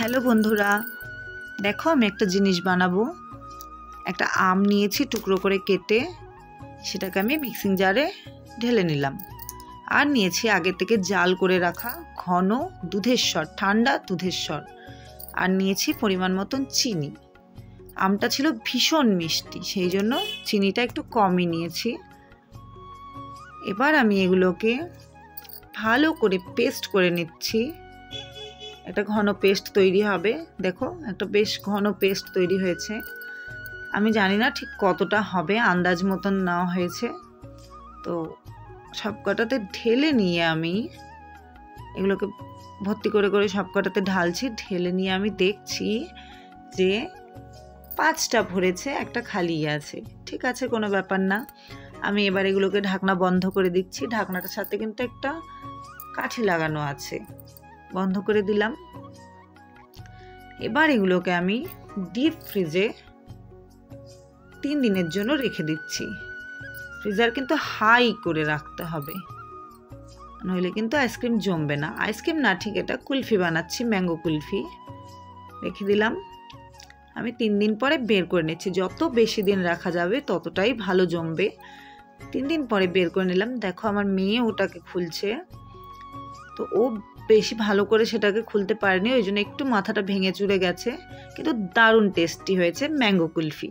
Hello বন্ধুরা, দেখো আমি একটা জিনিস বানাবো। একটা আম নিয়েছি টুকরো করে কেটে, সেটাকে আমি মিক্সিং জারে ঢেলে নিলাম। আর নিয়েছি আগে থেকে জাল করে রাখা ঘন দুধের স্বর, ঠান্ডা দুধের স্বর। আর নিয়েছি পরিমাণ মতন চিনি। আমটা ছিল ভীষণ মিষ্টি, সেই জন্য চিনিটা একটু কমই নিয়েছি। এবার আমি এগুলোকে ভালো করে পেস্ট করে নিচ্ছি। একটা ঘন পেস্ট তৈরি হবে। দেখো একটা বেশ ঘন পেস্ট তৈরি হয়েছে। আমি জানি না ঠিক কতটা হবে, আন্দাজ মতন নেওয়া হয়েছে। তো সবকটাতে ঢেলে নিয়ে আমি এগুলোকে ভর্তি করে করে সবকটাতে ঢালছি। ঢেলে নিয়ে আমি দেখছি যে 5টা ভরেছে, একটা খালি আছে। ঠিক আছে, কোনো ব্যাপার না। আমি এবার এগুলোকে ঢাকনা বন্ধ করে দিচ্ছি। ঢাকনাটার সাথে কিন্তু একটা কাঠি লাগানো আছে, বন্ধ করে দিলাম। এবার এগুলোকে আমি ডিপ ফ্রিজে 3 দিনের জন্য রেখে দিচ্ছি। ফ্রিজার কিন্তু হাই করে রাখতে হবে, নইলে কিন্তু আইসক্রিম জমবে না। আইসক্রিম না, ঠিক এটা কুলফি বানাচ্ছি, ম্যাঙ্গো কুলফি। রেখে দিলাম। আমি 3 দিন পরে বের করে নিচ্ছি। যত বেশি দিন রাখা যাবে ততটাই ভালো জমবে। 3 দিন পরে বের করে নিলাম। দেখো আমার মেয়ে ওটাকে খুলছে। তো ও বেশি ভালো করে সেটাকে খুলতে পারেনি, ওই জন্য একটু মাথাটা ভেঙে চুরে গেছে, কিন্তু দারুণ টেস্টি হয়েছে ম্যাঙ্গো কুলফি।